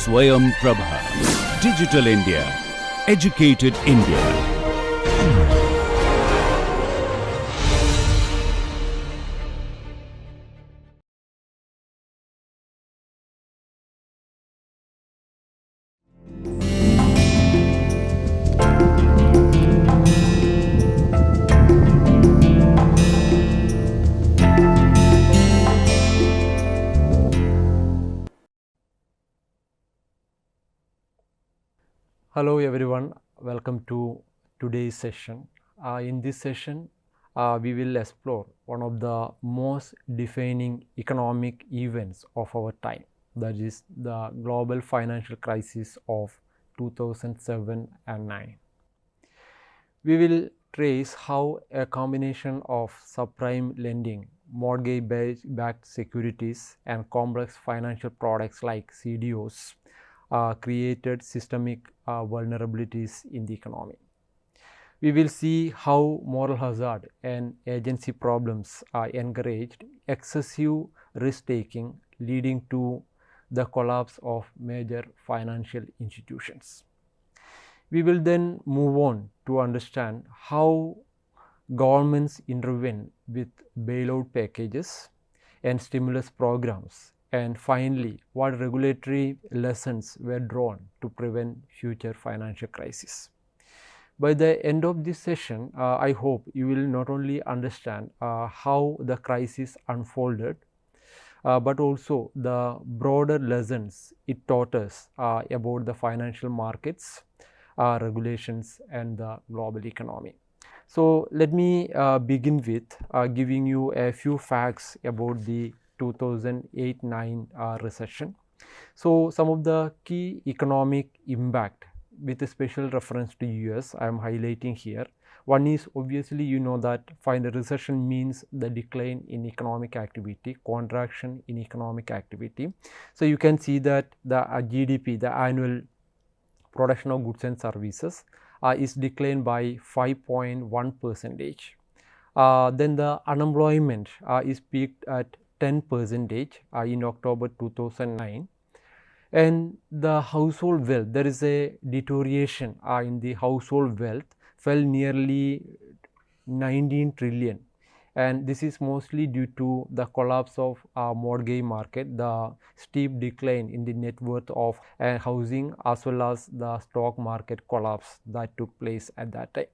Swayam Prabha. Digital India. Educated India. Hello everyone, welcome to today's session. In this session, we will explore one of the most defining economic events of our time, that is the global financial crisis of 2007 and 9. We will trace how a combination of subprime lending, mortgage-backed securities, and complex financial products like CDOs created systemic vulnerabilities in the economy. We will see how moral hazard and agency problems encouraged excessive risk-taking, leading to the collapse of major financial institutions. We will then move on to understand how governments intervene with bailout packages and stimulus programs, and finally, what regulatory lessons were drawn to prevent future financial crises. By the end of this session, I hope you will not only understand how the crisis unfolded, but also the broader lessons it taught us about the financial markets, regulations, and the global economy. So let me begin with giving you a few facts about the 2008-9 recession. So some of the key economic impact with a special reference to US I am highlighting here. One is obviously you know that final recession means the decline in economic activity, contraction in economic activity. So you can see that the GDP, the annual production of goods and services is declined by 5.1%. Then the unemployment is peaked at 10% in October 2009, and the household wealth, there is a deterioration in the household wealth, fell nearly 19 trillion, and this is mostly due to the collapse of mortgage market, the steep decline in the net worth of housing, as well as the stock market collapse that took place at that time.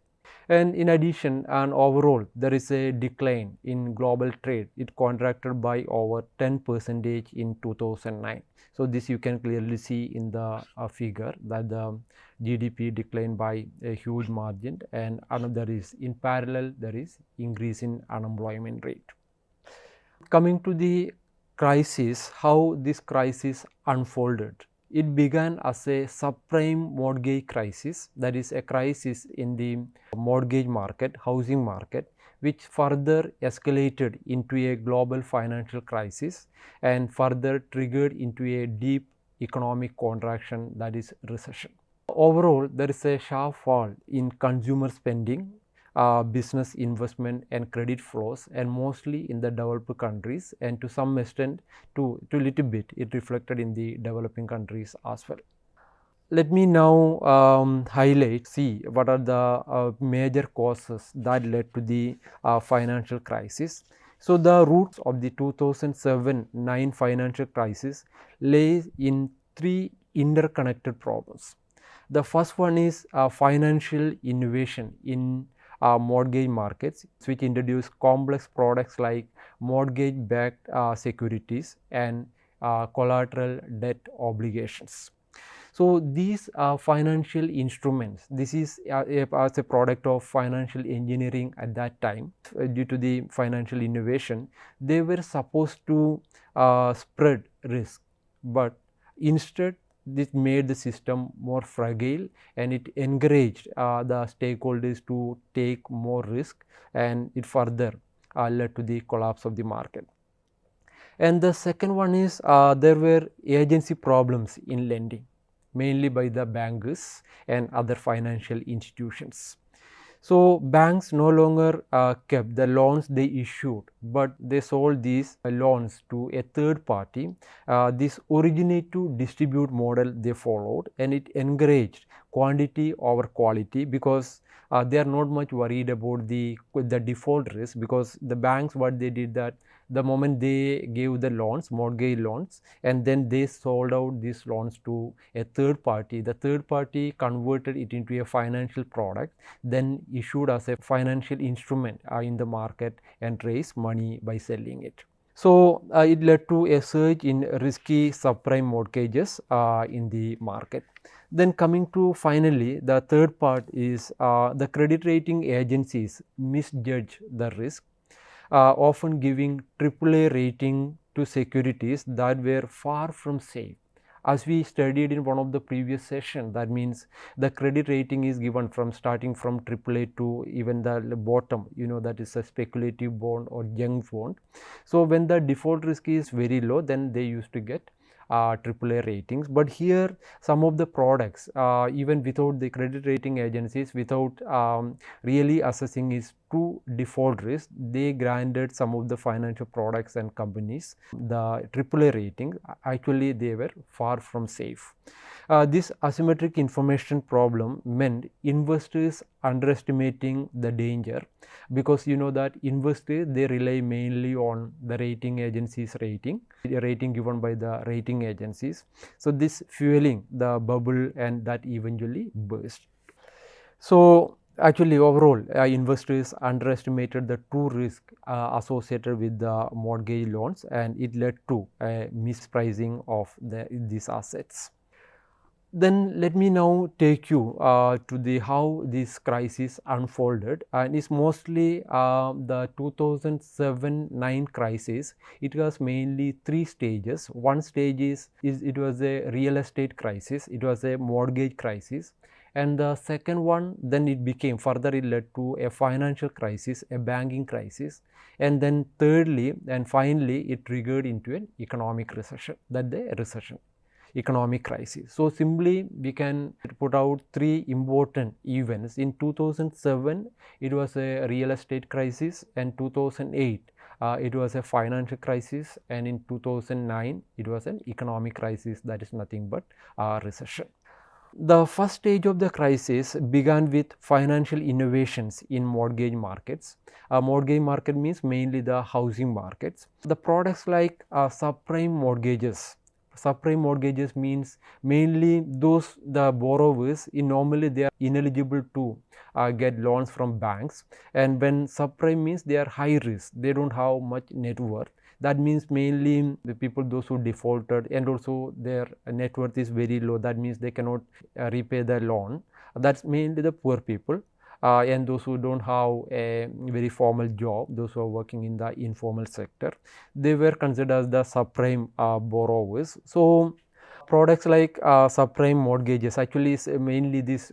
And in addition, and overall, there is a decline in global trade. It contracted by over 10% in 2009. So this you can clearly see in the figure that the GDP declined by a huge margin, and another is in parallel there is increase in unemployment rate. Coming to the crisis, how this crisis unfolded. It began as a subprime mortgage crisis, that is a crisis in the mortgage market, housing market, which further escalated into a global financial crisis and further triggered into a deep economic contraction, that is recession. Overall, there is a sharp fall in consumer spending, business investment and credit flows, and mostly in the developed countries, and to some extent to little bit it reflected in the developing countries as well. Let me now see what are the major causes that led to the financial crisis. So the roots of the 2007-9 financial crisis lay in three interconnected problems. The first one is financial innovation in mortgage markets, which introduce complex products like mortgage-backed securities and collateral debt obligations. So these financial instruments, this is as a product of financial engineering at that time. Due to the financial innovation, they were supposed to spread risk, but instead this made the system more fragile, and it encouraged the stakeholders to take more risk, and it further led to the collapse of the market. And the second one is there were agency problems in lending, mainly by the bankers and other financial institutions. So banks no longer kept the loans they issued but they sold these loans to a third party. This originate to distribute model they followed, and it encouraged quantity over quality because they are not much worried about the default risk, because the banks, what they did, that the moment they gave the loans, mortgage loans, and then they sold out these loans to a third party, the third party converted it into a financial product, then issued as a financial instrument in the market and raised money by selling it. So it led to a surge in risky subprime mortgages in the market. Then coming to finally, the third part is the credit rating agencies misjudge the risk, often giving AAA rating to securities that were far from safe. As we studied in one of the previous session, that means the credit rating is given from starting from AAA to even the bottom, that is a speculative bond or junk bond. So when the default risk is very low, then they used to get AAA ratings. But here some of the products, even without the credit rating agencies, without really assessing its true default risk, they granted some of the financial products and companies the AAA rating. Actually they were far from safe. This asymmetric information problem meant investors underestimating the danger, because that investors, they rely mainly on the rating agencies rating given by the rating agencies. So this fueling the bubble, and that eventually burst. So actually overall investors underestimated the true risk associated with the mortgage loans, and it led to a mispricing of these assets. Then let me now take you to the how this crisis unfolded, and it's mostly the 2007-9 crisis. It was mainly three stages. One stage is it was a real estate crisis, it was a mortgage crisis, and the second one, then it became further, it led to a financial crisis, a banking crisis, and then thirdly and finally it triggered into an economic recession, that the recession, economic crisis. So simply we can put out three important events. In 2007 it was a real estate crisis, and 2008 it was a financial crisis, and in 2009 it was an economic crisis, that is nothing but recession. The first stage of the crisis began with financial innovations in mortgage markets. Mortgage market means mainly the housing markets. The products like subprime mortgages. Subprime mortgages means mainly the borrowers, normally they are ineligible to get loans from banks, and when subprime means they are high risk, they don't have much net worth. That means mainly the people, those who defaulted, and also their net worth is very low, that means they cannot repay the loan. That's mainly the poor people. And those who don't have a very formal job, those who are working in the informal sector, they were considered as the subprime borrowers. So products like subprime mortgages, actually mainly these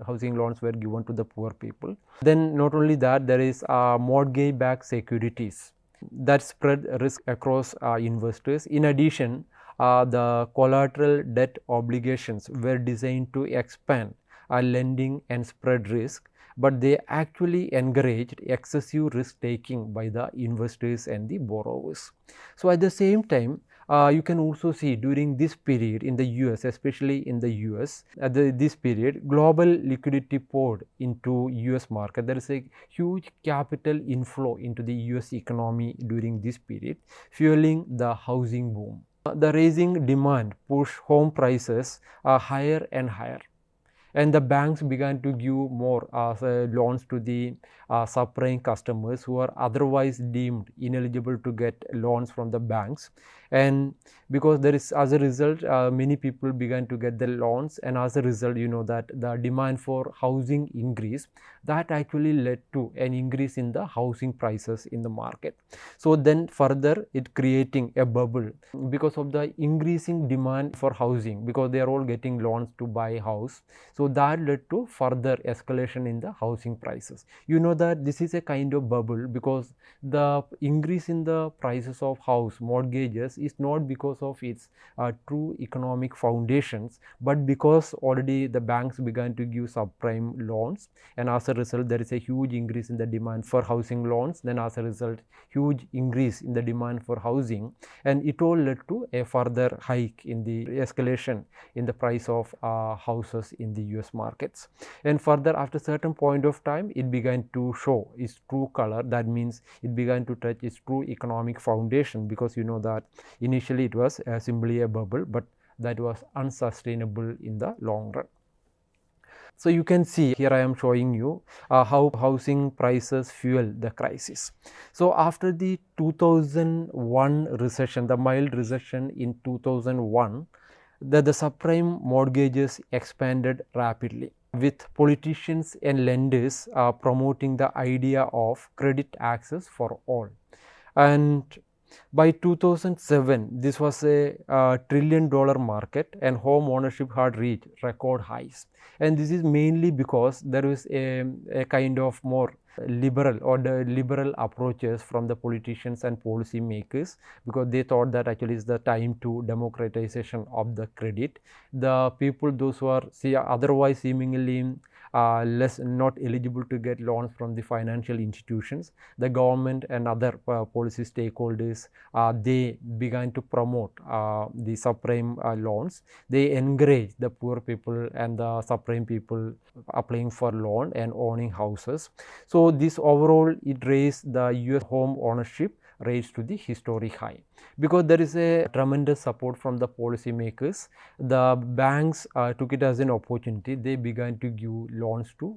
housing loans were given to the poor people. Then not only that, there is mortgage backed securities that spread risk across investors. In addition, the collateral debt obligations were designed to expand lending and spread risk, but they actually encouraged excessive risk taking by the investors and the borrowers. So at the same time, you can also see during this period in the US, especially in the US, at this period, global liquidity poured into US market. There is a huge capital inflow into the US economy during this period, fueling the housing boom. The rising demand pushed home prices higher and higher, and the banks began to give more loans to the subprime customers who are otherwise deemed ineligible to get loans from the banks. And because there is, as a result, many people began to get the loans, and as a result, that the demand for housing increased. That actually led to an increase in the housing prices in the market. So then further it creating a bubble because of the increasing demand for housing, because they are all getting loans to buy house. So So that led to further escalation in the housing prices. You know that this is a kind of bubble because the increase in the prices of house mortgages is not because of its true economic foundations, but because already the banks began to give subprime loans, and as a result there is a huge increase in the demand for housing loans. Then as a result, huge increase in the demand for housing, and it all led to a further hike in the escalation in the price of houses in the US markets. And further, after certain point of time, it began to show its true color. That means it began to touch its true economic foundation, because you know that initially it was simply a bubble, but that was unsustainable in the long run. So you can see here I am showing you how housing prices fuel the crisis. So after the 2001 recession, the mild recession in 2001, the subprime mortgages expanded rapidly, with politicians and lenders promoting the idea of credit access for all. And by 2007, this was a $1 trillion market, and home ownership had reached record highs. And this is mainly because there is a kind of more liberal or the liberal approaches from the politicians and policy makers, because they thought that actually is the time to democratization of the credit. The people, those who are otherwise seemingly less not eligible to get loans from the financial institutions, the government and other policy stakeholders, they began to promote the subprime loans. They encourage the poor people and the subprime people applying for loan and owning houses. So this overall, it raised the US home ownership raised to the historic high, because there is a tremendous support from the policy makers. The banks took it as an opportunity. They began to give loans to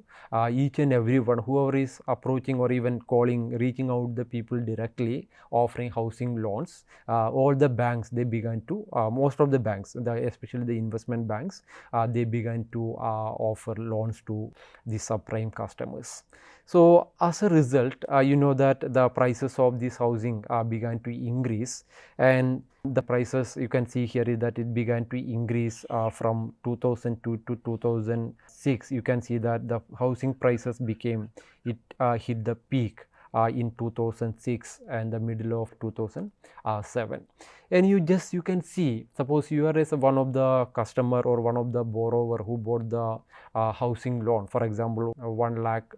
each and everyone, whoever is approaching or even calling, reaching out the people directly, offering housing loans. All the banks, they began to, most of the banks, especially the investment banks, they began to offer loans to the subprime customers. So as a result, you know that the prices of this housing began to increase, and the prices you can see here is that it began to increase from 2002 to 2006. You can see that the housing prices became, it hit the peak in 2006 and the middle of 2007. And you can see, suppose you are as one of the customer or one of the borrower who bought the housing loan, for example $1 lakh,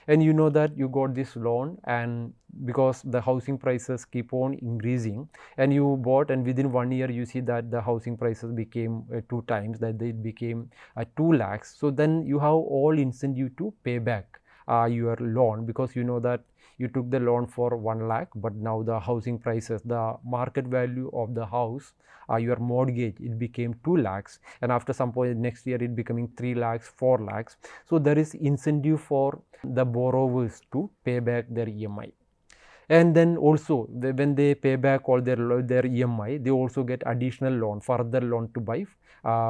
and you know that you got this loan, and because the housing prices keep on increasing, and you bought, and within 1 year you see that the housing prices became 2 times, that it became 2 lakhs. So then you have all incentive to pay back your loan, because you know that you took the loan for 1 lakh, but now the housing prices, the market value of the house, your mortgage, it became 2 lakhs, and after some point next year it becoming 3 lakhs, 4 lakhs. So there is incentive for the borrowers to pay back their EMI. And then also when they pay back all their EMI, they also get additional loan, further loan to buy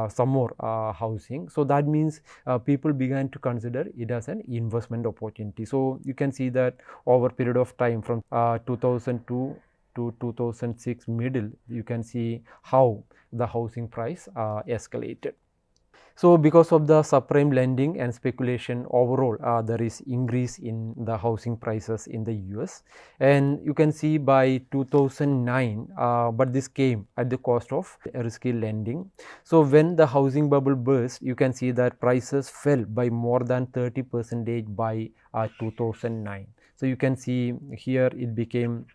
some more housing. So that means people began to consider it as an investment opportunity. So you can see that over a period of time from 2002 to 2006 middle, you can see how the housing price escalated. So because of the subprime lending and speculation, overall there is increase in the housing prices in the US, and you can see by 2009, but this came at the cost of risky lending. So when the housing bubble burst, you can see that prices fell by more than 30% by 2009. So you can see here it became,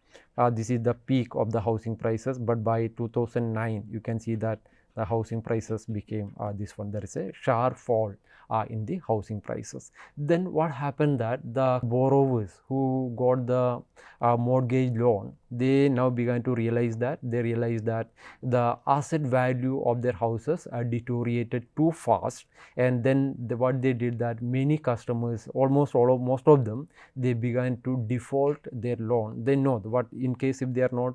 this is the peak of the housing prices, but by 2009 you can see that the housing prices became this one. There is a sharp fall in the housing prices. Then what happened, that the borrowers who got the mortgage loan, they now began to realize that the asset value of their houses are deteriorated too fast, and then what they did, that many customers, most of them, they began to default their loan. They know what, in case if they are not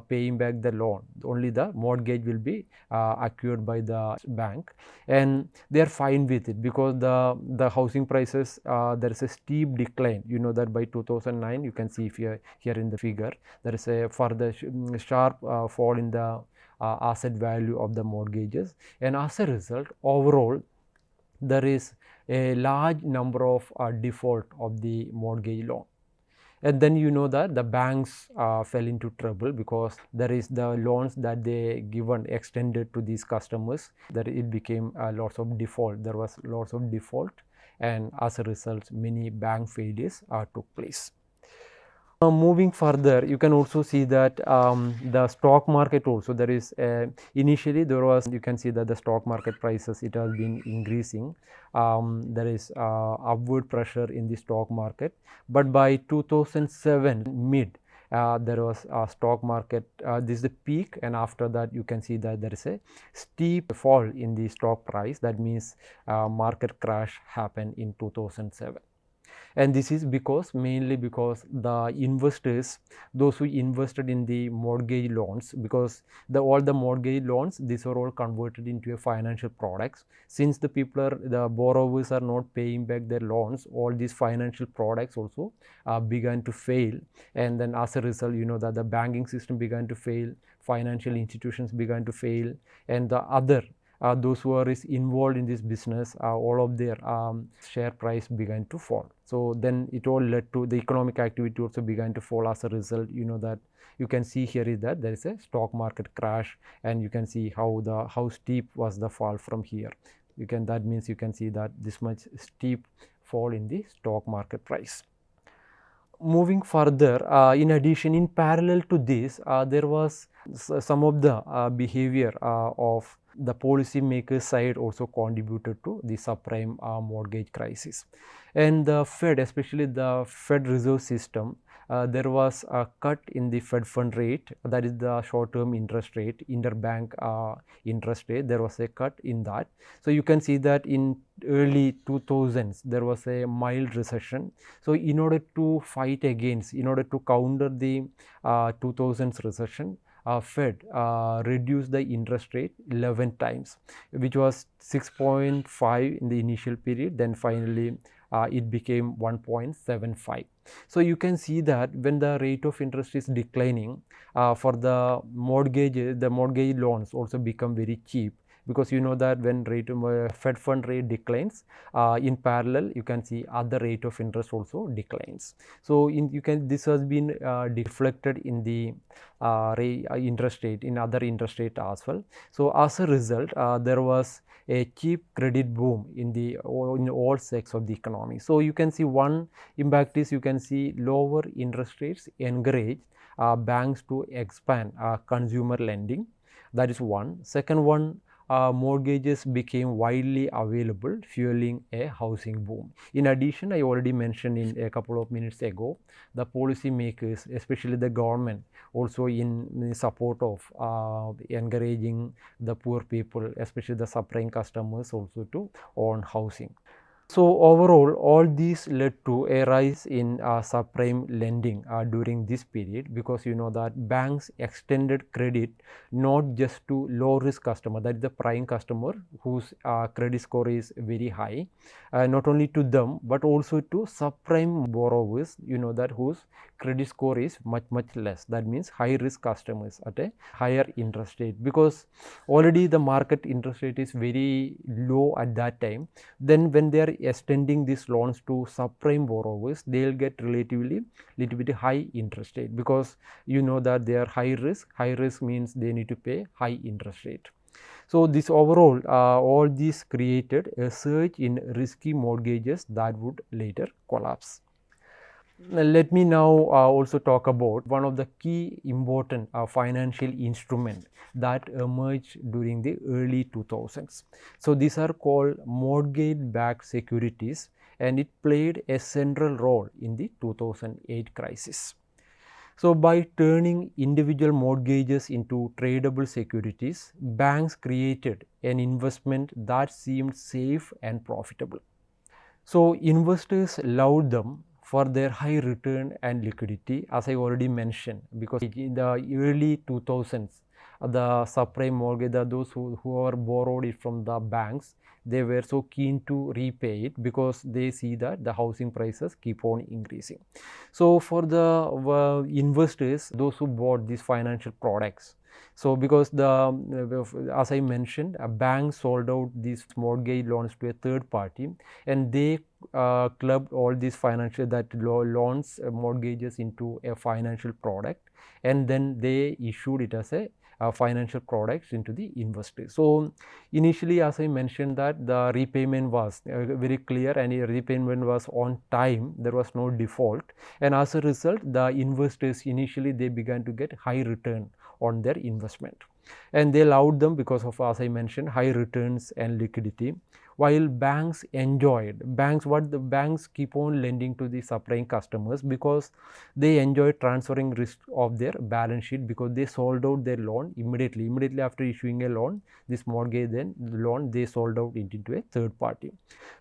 paying back the loan, only the mortgage will be acquired by the bank, and they are fine with it, because the housing prices, there is a steep decline. You know that by 2009, you can see if here in the figure, there is a further sharp fall in the asset value of the mortgages, and as a result, overall there is a large number of default of the mortgage loan. And then you know that the banks fell into trouble because there is the loans that they given extended to these customers, that it became lots of default. There was lots of default, and as a result many bank failures took place. Moving further, you can also see that the stock market also, there is initially there was, you can see that the stock market prices, it has been increasing. There is upward pressure in the stock market, but by 2007 mid, there was a stock market, this is the peak, and after that you can see that there is a steep fall in the stock price. That means market crash happened in 2007. And this is because, mainly because the investors, those who invested in the mortgage loans, because all the mortgage loans, these are all converted into a financial products. Since the borrowers are not paying back their loans, all these financial products also began to fail, and then as a result, you know that the banking system began to fail, financial institutions began to fail, and the other those who are involved in this business, all of their share price began to fall. So then it all led to the economic activity also began to fall. As a result, you know that you can see here is that there is a stock market crash, and you can see how steep was the fall from here. That means you can see that this much steep fall in the stock market price. Moving further, in addition, in parallel to this, there was some of the behavior of the policy makers side also contributed to the subprime mortgage crisis. And the Fed, especially the Fed Reserve System, there was a cut in the Fed fund rate, that is the short term interest rate, interbank interest rate. There was a cut in that. So you can see that in early 2000s there was a mild recession. So in order to fight against, in order to counter the 2000s recession, Fed reduced the interest rate 11 times, which was 6.5 in the initial period, then finally it became 1.75. So you can see that when the rate of interest is declining, for the mortgage loans also become very cheap, because you know that when Fed fund rate declines, in parallel you can see other rate of interest also declines. So this has been reflected in the interest rate, in other interest rate as well. So as a result, there was a cheap credit boom in all sectors of the economy. So you can see one impact is, you can see lower interest rates encourage banks to expand consumer lending. That is one. Second one, mortgages became widely available, fueling a housing boom. In addition, I already mentioned in a couple of minutes ago, the policy makers, especially the government, also in support of encouraging the poor people, especially the subprime customers, also to own housing. So overall, all these led to a rise in subprime lending during this period, because you know that banks extended credit not just to low risk customer, that is the prime customer whose credit score is very high, not only to them but also to subprime borrowers, you know that whose credit score is much less. That means high risk customers at a higher interest rate, because already the market interest rate is very low at that time. Then when they are extending these loans to subprime borrowers, they will get relatively little bit high interest rate, because you know that they are high risk. High risk means they need to pay high interest rate. So this overall, all this created a surge in risky mortgages that would later collapse. Let me now also talk about one of the key important financial instruments that emerged during the early 2000s. So these are called mortgage-backed securities, and it played a central role in the 2008 crisis. So by turning individual mortgages into tradable securities, banks created an investment that seemed safe and profitable. So investors loved them for their high return and liquidity, as I already mentioned, because in the early 2000s, the subprime mortgage, those who are borrowed it from the banks, they were so keen to repay it because they see that the housing prices keep on increasing. So for the investors, those who bought these financial products, so because as I mentioned, a bank sold out these mortgage loans to a third party, and they clubbed all these financial loans, mortgages into a financial product, and then they issued it as a financial products into the investors. So initially, as I mentioned, that the repayment was very clear and repayment was on time, there was no default, and as a result the investors initially they began to get high return on their investment, and they allowed them because of, as I mentioned, high returns and liquidity, while banks enjoyed, what the banks keep on lending to the subprime customers because they enjoy transferring risk of their balance sheet, because they sold out their loan immediately after issuing a loan, this mortgage then loan they sold out into a third party.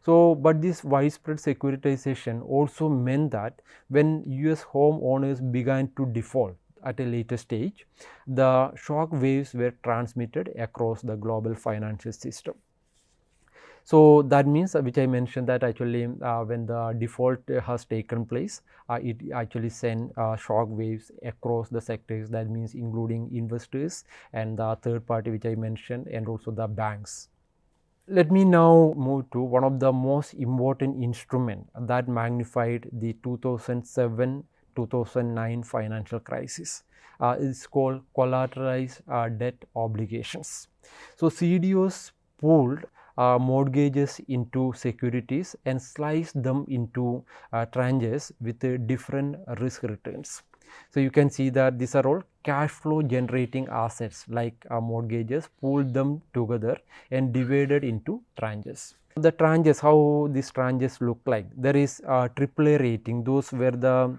So but this widespread securitization also meant that when US home owners began to default at a later stage, the shock waves were transmitted across the global financial system. So that means, which I mentioned, that actually when the default has taken place, it actually sent shock waves across the sectors, that means including investors and the third party which I mentioned, and also the banks. Let me now move to one of the most important instruments that magnified the 2007-2009 financial crisis. It's called collateralized debt obligations. So CDOs pooled mortgages into securities and sliced them into tranches with different risk returns. So you can see that these are all cash flow generating assets like mortgages, pooled them together and divided into tranches. The tranches, how these tranches look like, there is AAA rating, those were the,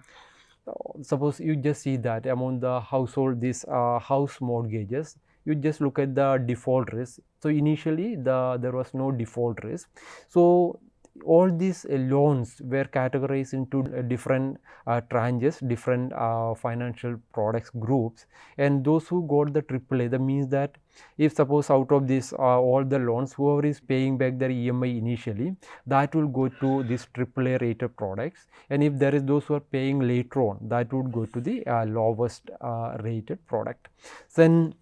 suppose you just see that among the household, these house mortgages, you just look at the default risk. So initially there was no default risk. So all these loans were categorized into different tranches, different financial products groups, and those who got the AAA, that means that if suppose out of this all the loans, whoever is paying back their EMI initially, that will go to this AAA rated products, and if there is those who are paying later on, that would go to the lowest rated product. Then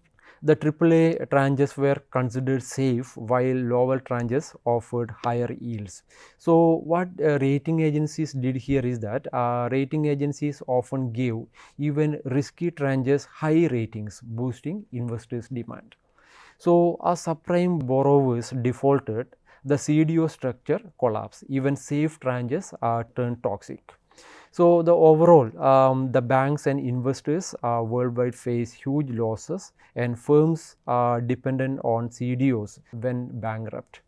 the AAA tranches were considered safe, while lower tranches offered higher yields. So what rating agencies did here is that rating agencies often gave even risky tranches high ratings, boosting investors' demand. So as subprime borrowers defaulted, the CDO structure collapsed. Even safe tranches turned toxic. So the overall, the banks and investors worldwide face huge losses, and firms dependent on CDOs went bankrupt.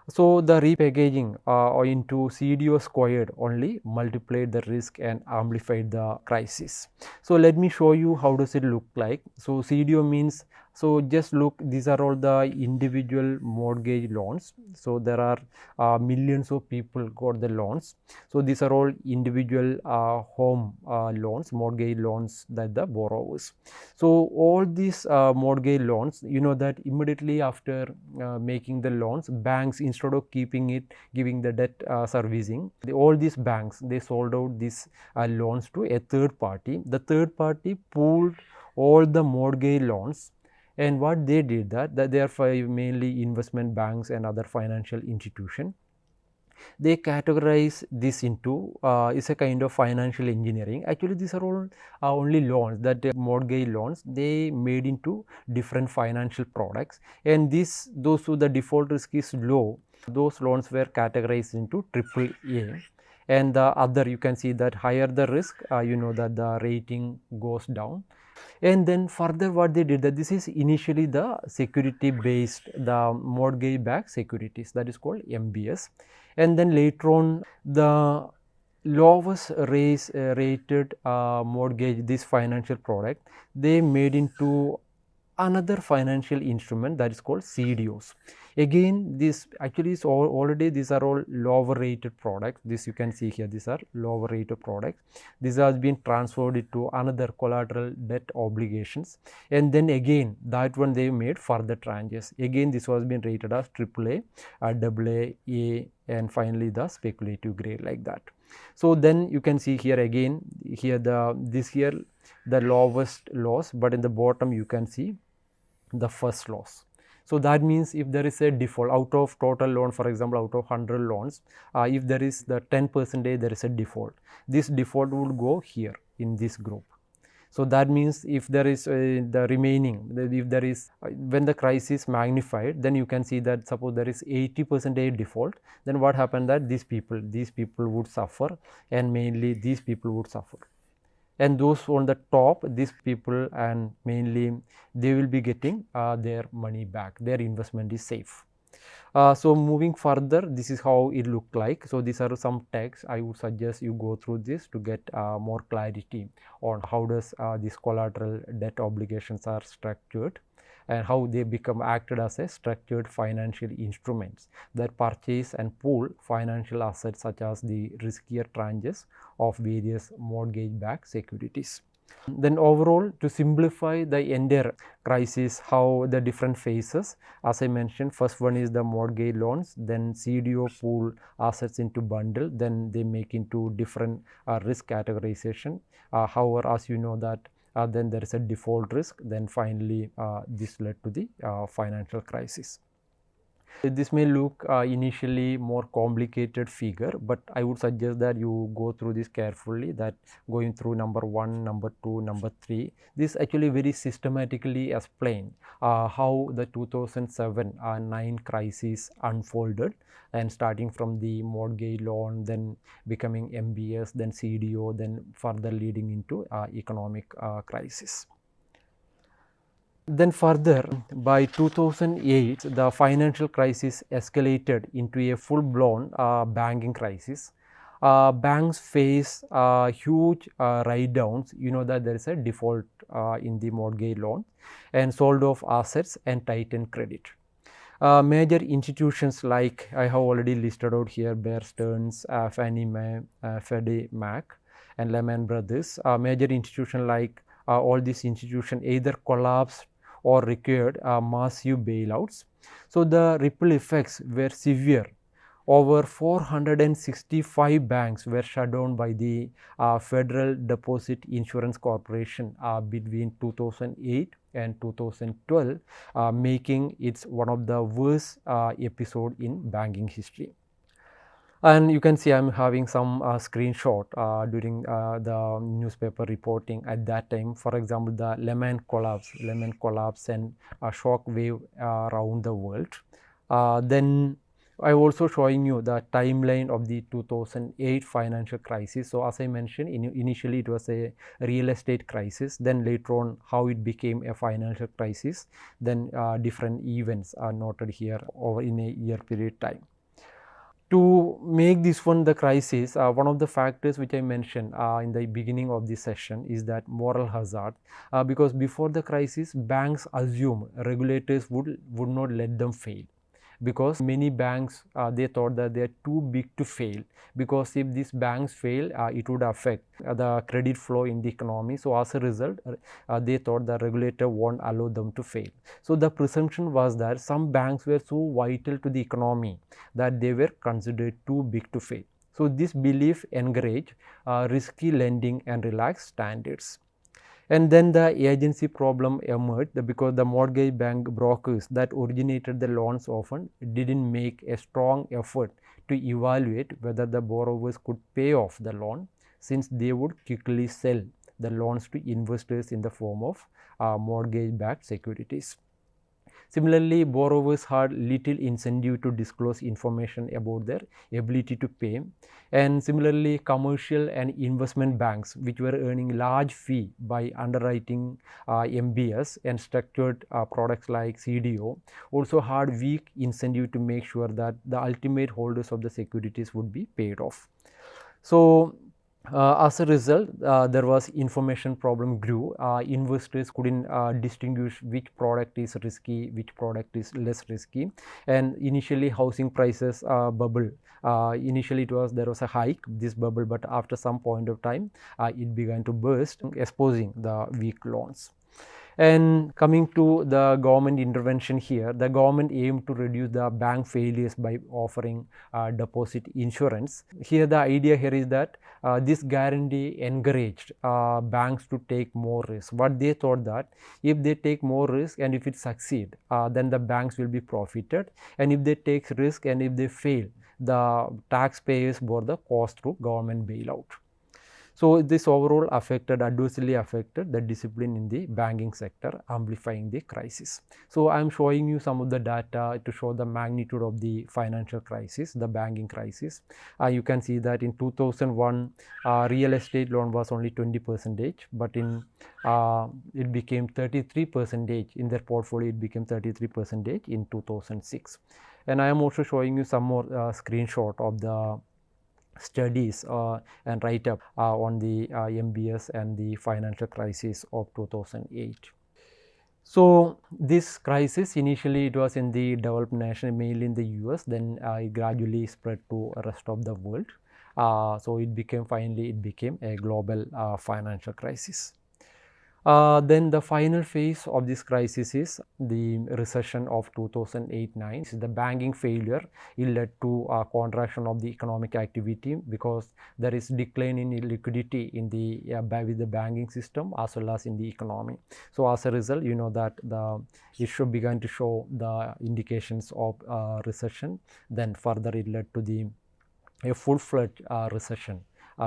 So the repackaging into CDO squared only multiplied the risk and amplified the crisis. So let me show you how does it look like. So CDO means, so just look, these are all the individual mortgage loans. So there are millions of people got the loans. So these are all individual home loans, mortgage loans that the borrowers. So all these mortgage loans, you know that immediately after making the loans, banks, instead of keeping it, giving the debt servicing, all these banks, they sold out these loans to a third party. The third party pooled all the mortgage loans, and what they did that they are mainly investment banks and other financial institutions. They categorize this into is a kind of financial engineering. Actually, these are all only loans, that mortgage loans they made into different financial products, and those who the default risk is low, those loans were categorized into AAA, and the other, you can see that higher the risk, you know that the rating goes down. And then further what they did, that this is initially the security based, the mortgage backed securities, that is called MBS, and then later on the lowest rated mortgage, this financial product, they made into another financial instrument that is called CDOs. Again, this actually is already, these are all lower rated products. This you can see here, these are lower rated products. This has been transferred to another collateral debt obligations, and then again that one they made further tranches. Again, this was been rated as AAA, AA, A, and finally the speculative grade, like that. So then you can see here again, here the lowest loss, but in the bottom you can see the first loss. So that means if there is a default out of total loan, for example, out of 100 loans, if there is the 10% there is a default, this default would go here in this group. So that means if there is the remaining, if there is when the crisis magnified, then you can see that suppose there is 80% default, then what happened that these people would suffer, and mainly these people would suffer. And those on the top, these people, and mainly they will be getting their money back, their investment is safe. So moving further, this is how it looked like. So these are some texts. I would suggest you go through this to get more clarity on how does these collateral debt obligations are structured, and how they become acted as a structured financial instruments that purchase and pool financial assets such as the riskier tranches of various mortgage-backed securities. Then overall, to simplify the entire crisis, how the different phases, as I mentioned, first one is the mortgage loans, then CDO pool assets into bundle, then they make into different risk categorization. However, as you know that then there is a default risk, then finally this led to the financial crisis. This may look initially more complicated figure, but I would suggest that you go through this carefully, that going through number 1, number 2, number 3, this actually very systematically explain how the 2007-9 crisis unfolded, and starting from the mortgage loan, then becoming MBS, then CDO, then further leading into economic crisis. Then further, by 2008, the financial crisis escalated into a full-blown banking crisis. Banks face huge write-downs. You know that there is a default in the mortgage loan, and sold off assets and tightened credit. Major institutions like I have already listed out here, Bear Stearns, Fannie Mae, Freddie Mac, and Lehman Brothers. Major institutions like all these institutions either collapsed or required massive bailouts. So the ripple effects were severe. Over 465 banks were shut down by the Federal Deposit Insurance Corporation between 2008 and 2012, making it one of the worst episode in banking history. And you can see I am having some screenshot during the newspaper reporting at that time. For example, the Lehman collapse and a shock wave around the world. Then I also showing you the timeline of the 2008 financial crisis. So as I mentioned, initially it was a real estate crisis, then later on how it became a financial crisis, then different events are noted here over in a year period time. To make this one the crisis, one of the factors which I mentioned in the beginning of this session is that moral hazard, because before the crisis, banks assume regulators would not let them fail, because many banks they thought that they are too big to fail, because if these banks fail, it would affect the credit flow in the economy. So as a result, they thought the regulator won't allow them to fail. So the presumption was that some banks were so vital to the economy that they were considered too big to fail. So this belief encouraged risky lending and relaxed standards. And then the agency problem emerged because the mortgage bank brokers that originated the loans often didn't make a strong effort to evaluate whether the borrowers could pay off the loan, since they would quickly sell the loans to investors in the form of mortgage-backed securities. Similarly, borrowers had little incentive to disclose information about their ability to pay. And similarly, commercial and investment banks, which were earning large fee by underwriting MBS and structured products like CDO, also had weak incentive to make sure that the ultimate holders of the securities would be paid off. So As a result, there was information problem grew. Investors couldn't distinguish which product is risky, which product is less risky, and initially housing prices bubble. Initially there was a hike, this bubble, but after some point of time it began to burst, exposing the weak loans. And coming to the government intervention here, the government aimed to reduce the bank failures by offering deposit insurance. Here the idea here is that this guarantee encouraged banks to take more risk. What they thought that if they take more risk and if it succeed, then the banks will be profited, and if they take risk and if they fail, the taxpayers bore the cost through government bailout. So, this overall adversely affected the discipline in the banking sector, amplifying the crisis. So, I am showing you some of the data to show the magnitude of the financial crisis, the banking crisis. You can see that in 2001, real estate loan was only 20%, but in it became 33%. In their portfolio, it became 33% in 2006. And I am also showing you some more screenshot of the studies and write-up on the MBS and the financial crisis of 2008. So, this crisis initially it was in the developed nation, mainly in the US, then it gradually spread to the rest of the world. So, finally it became a global financial crisis. Then the final phase of this crisis is the recession of 2008-9. The banking failure, it led to a contraction of the economic activity because there is decline in liquidity in the with the banking system as well as in the economy. So, as a result, you know that the issue began to show the indications of recession. Then further it led to a full-fledged recession.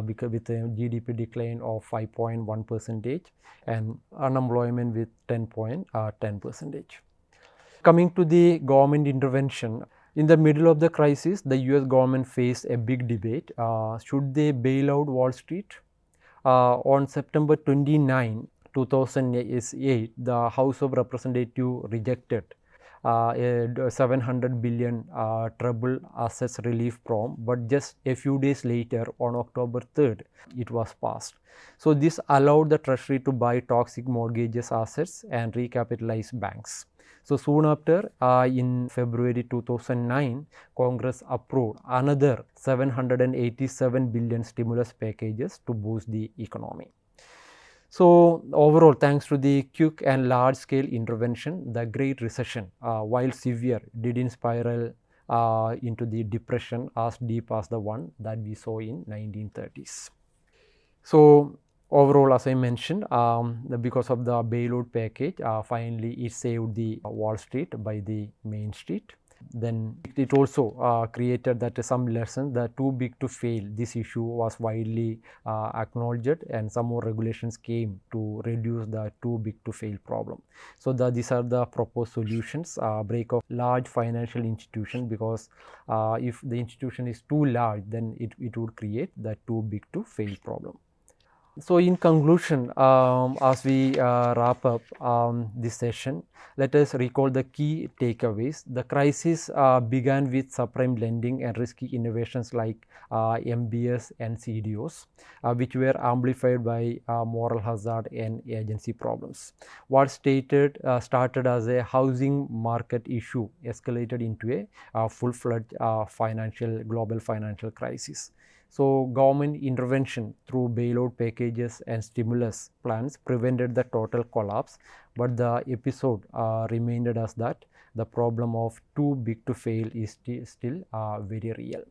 Because with a GDP decline of 5.1% and unemployment with 10%. Coming to the government intervention, in the middle of the crisis, the US government faced a big debate. Should they bail out Wall Street? On September 29, 2008, the House of Representatives rejected a 700 billion trouble assets relief prom, but just a few days later on October 3rd it was passed. So, this allowed the treasury to buy toxic mortgages assets and recapitalize banks. So, soon after in February 2009, Congress approved another 787 billion stimulus packages to boost the economy. So, overall, thanks to the quick and large scale intervention, the Great Recession, while severe, didn't spiral into the depression as deep as the one that we saw in 1930s. So, overall, as I mentioned, because of the bailout package, finally it saved the Wall Street by the Main Street. Then it also created that some lessons that too big to fail. This issue was widely acknowledged, and some more regulations came to reduce the too big to fail problem. So, these are the proposed solutions. Break of large financial institution, because if the institution is too large, then it would create the too big to fail problem. So, in conclusion, as we wrap up this session, let us recall the key takeaways. The crisis began with subprime lending and risky innovations like MBS and CDOs, which were amplified by moral hazard and agency problems. What started as a housing market issue escalated into a full-fledged global financial crisis. So, government intervention through bailout packages and stimulus plans prevented the total collapse, but the episode reminded us that the problem of too big to fail is still very real.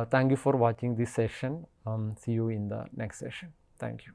Thank you for watching this session. See you in the next session. Thank you.